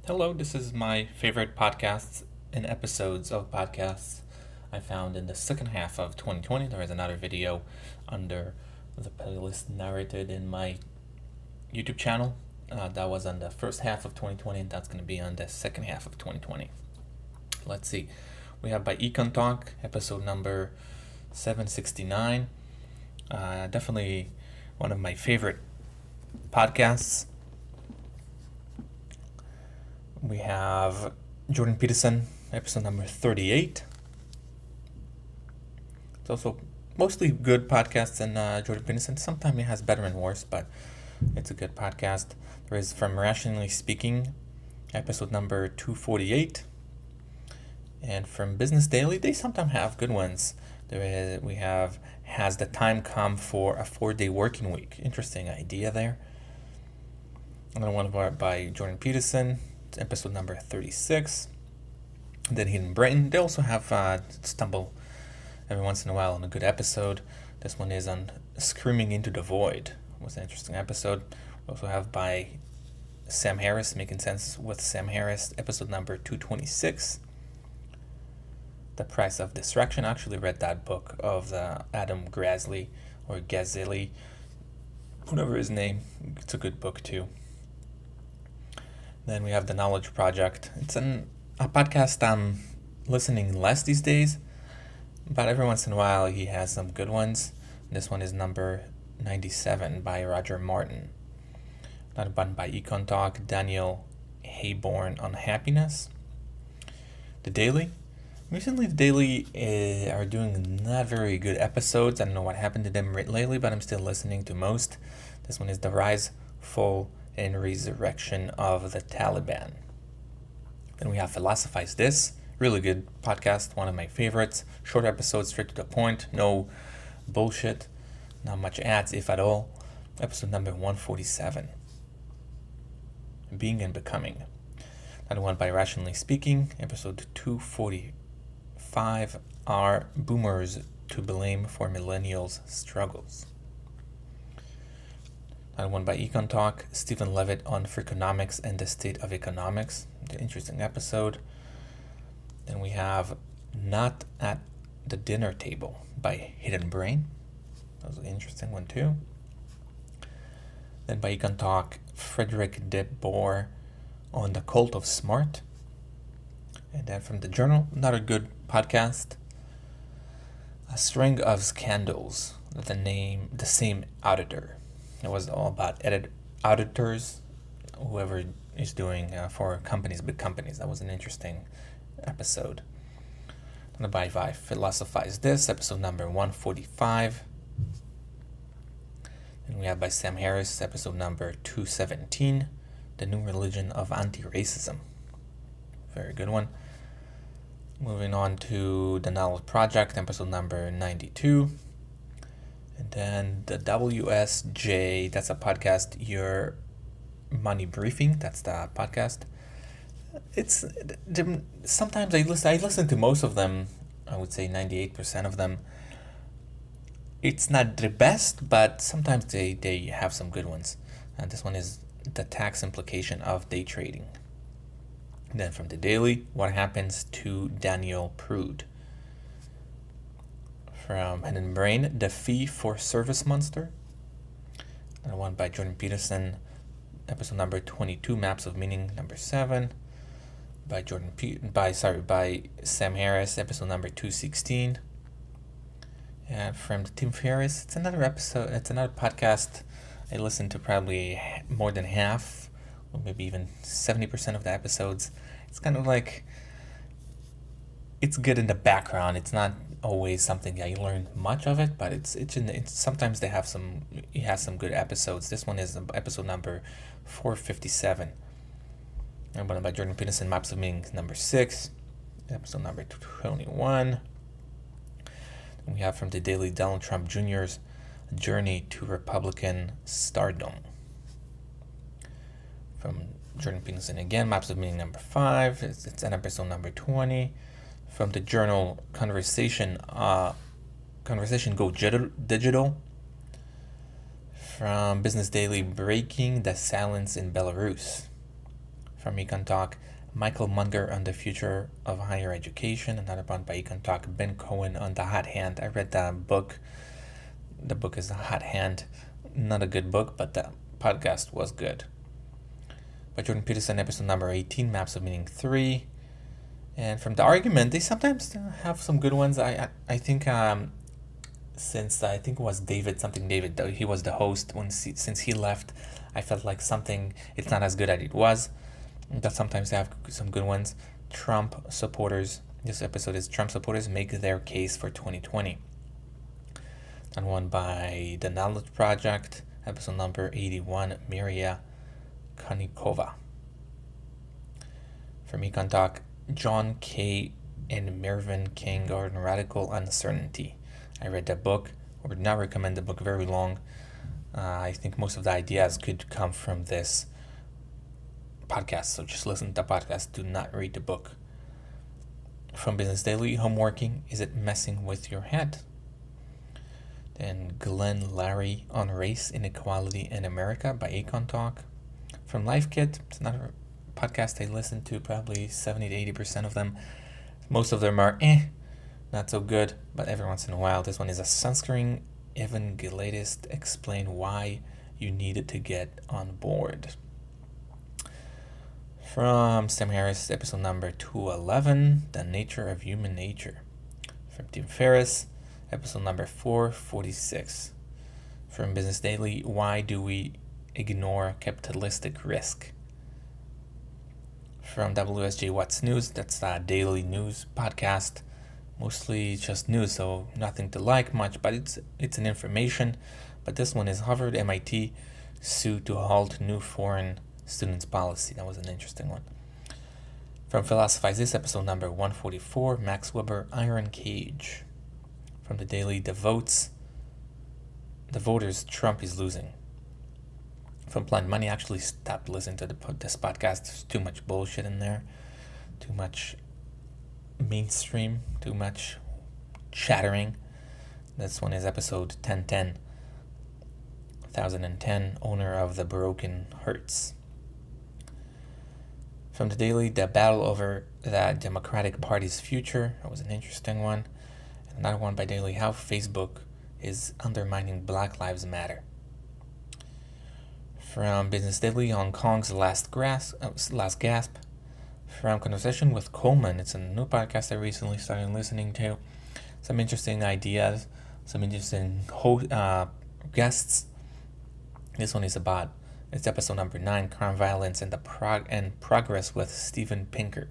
Hello, this is my favorite podcasts and episodes of podcasts I found in the second half of 2020. There is another video under the playlist Narrated in my YouTube channel. That was on the first half of 2020, and that's going to be on the second half of 2020. Let's see. We have by Econ Talk, episode number 769. Definitely one of my favorite podcasts. We have Jordan Peterson, episode number 38. It's also mostly good podcasts, and Jordan Peterson. Sometimes it has better and worse, but it's a good podcast. There is From Rationally Speaking, episode number 248. And from Business Daily, they sometimes have good ones. We have Has the Time Come for a 4-Day Working Week? Interesting idea there. Another one by Jordan Peterson, episode number 36. Then Hidden Brain. They also have stumble every once in a while on a good episode. This one is on Screaming into the Void. It was an interesting episode. We also have by Sam Harris, Making Sense with Sam Harris, episode number 226. The Price of Distraction. I actually read that book of Adam Grassley or Gazelli, whatever his name. It's a good book too. Then we have The Knowledge Project. It's a podcast I'm listening less these days, but every once in a while he has some good ones. This one is number 97 by Roger Martin. Another one by Econ Talk, Daniel Hayborn on Happiness. The Daily. Recently, The Daily are doing not very good episodes. I don't know what happened to them lately, but I'm still listening to most. This one is The Rise, Fall, and Resurrection of the Taliban. Then we have Philosophize This. Really good podcast, one of my favorites. Short episodes, straight to the point, no bullshit, not much ads, if at all. Episode number 147. Being and Becoming. Another one by Rationally Speaking, episode 245. Are boomers to blame for millennials' struggles? Another one by Econ Talk, Stephen Levitt on Freakonomics and the State of Economics. An interesting episode. Then we have Not at the Dinner Table by Hidden Brain. That was an interesting one too. Then by Econ Talk, Frederick de Boer on the Cult of Smart. And then from the Journal, another good podcast, A String of Scandals, the same auditor. It was all about auditors, whoever is doing for companies, big companies. That was an interesting episode. And by Philosophize This, episode number 145. And we have by Sam Harris, episode number 217, The New Religion of Anti-Racism. Very good one. Moving on to The Knowledge Project, episode number 92. And then the WSJ, that's a podcast, Your Money Briefing, that's the podcast. It's sometimes I listen to most of them. I would say 98% of them. It's not the best, but sometimes they have some good ones. And this one is The Tax Implication of Day Trading. And then from the Daily, What Happens to Daniel Prude. From Hidden Brain, The Fee for Service Monster. Another one by Jordan Peterson, episode number 22, Maps of Meaning, number 7. By Sam Harris, episode number 216. And from Tim Ferriss, it's another podcast I listen to probably more than half, or maybe even 70% of the episodes. It's kind of like, it's good in the background. It's not always something I learn much of it, but it's sometimes it has some good episodes. This one is episode number 457. And one by Jordan Peterson, Maps of Meaning, number 6, episode number 21. And we have from the Daily, Donald Trump Jr.'s Journey to Republican Stardom. From Jordan Peterson again, Maps of Meaning, number 5. It's an episode number 20. From the Journal, Conversation Go Digital. From Business Daily, Breaking the Silence in Belarus. From Econ Talk, Michael Munger on the future of higher education. Another one by Econ Talk, Ben Cohen on the hot hand. I read that book. The book is The Hot Hand. Not a good book, but the podcast was good. By Jordan Peterson, episode number 18, Maps of Meaning 3. And from The Argument, they sometimes have some good ones. I think since I think it was David, he was the host. Since he left, I felt like it's not as good as it was. But sometimes they have some good ones. Trump supporters. This episode is Trump supporters make their case for 2020. And one by The Knowledge Project, episode number 81, Miria Konikova. From Econ Talk, John K. and Mervyn King on Radical Uncertainty. I read that book. I would not recommend the book, very long. I think most of the ideas could come from this podcast, so just listen to the podcast. Do not read the book. From Business Daily, homeworking, is it messing with your head? Then Glenn Larry on race inequality in America by Econ Talk. From Life Kit, it's another podcast I listen to, probably 70 to 80% of them. Most of them are not so good, but every once in a while. This one is a sunscreen evangelist explain why you needed to get on board. From Sam Harris, episode number 211, The Nature of Human Nature. From Tim Ferriss, episode number 446. From Business Daily, Why Do We Ignore Capitalistic Risk? From WSJ What's News, that's a daily news podcast. Mostly just news, so nothing to like much, but it's an information. But this one is Harvard MIT sue to halt new foreign students policy. That was an interesting one. From Philosophize This, episode number 144, Max Weber, Iron Cage. From the Daily, the voters, Trump is losing. From Planet Money, I actually stopped listening to this podcast. There's too much bullshit in there, too much mainstream, too much chattering. This one is episode 1010, owner of the broken hurts. From the Daily, the battle over the Democratic Party's future. That was an interesting one. And another one by Daily, how Facebook is undermining Black Lives Matter. From Business Daily, Hong Kong's last gasp. From Conversation with Coleman, it's a new podcast I recently started listening to. Some interesting ideas, some interesting guests. This one is it's episode number 9, Crime, Violence, and Progress with Steven Pinker.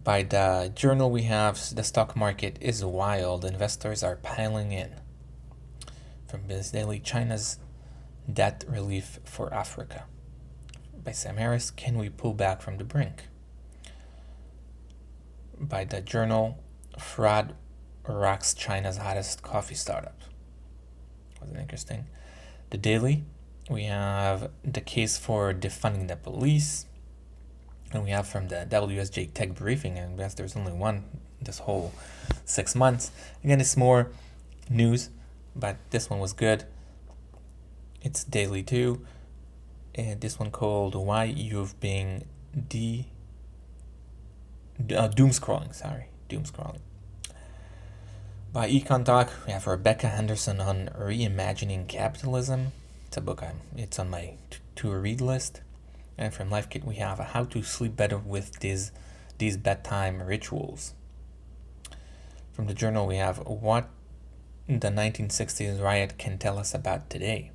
By the Journal, we have The Stock Market is Wild, Investors are piling in. From Business Daily, China's Debt Relief for Africa. By Sam Harris, Can We Pull Back from the Brink? By the Journal, Fraud Rocks China's Hottest Coffee Startup. Was it interesting? The Daily, we have The Case for Defunding the Police. And we have from the WSJ Tech Briefing, and yes, there's only one this whole 6 months. Again, it's more news, but this one was good. It's daily too. And this one called Why You've Been Doom Scrolling. Doom Scrolling. By Econ Talk, we have Rebecca Henderson on Reimagining Capitalism. It's a book it's on my to-read list. And from Life Kit, we have How to Sleep Better with these Bedtime Rituals. From the Journal, we have What the 1960s Riot Can Tell Us About Today.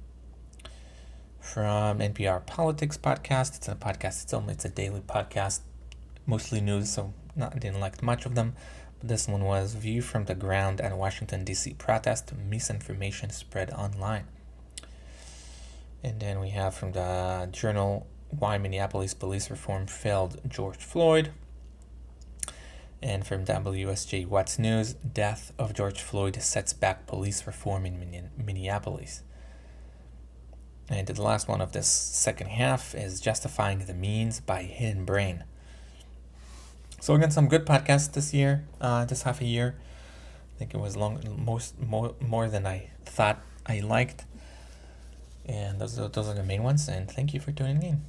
From NPR Politics Podcast, it's a podcast, it's a daily podcast, mostly news, so I didn't like much of them. But this one was View from the Ground at Washington, D.C. Protest, Misinformation Spread Online. And then we have from the Journal, Why Minneapolis Police Reform Failed George Floyd. And from WSJ What's News, Death of George Floyd Sets Back Police Reform in Minneapolis. And the last one of this second half is Justifying the Means by Hidden Brain. So again, some good podcasts this year, this half a year. I think it was more than I thought I liked. And those are the main ones. And thank you for tuning in.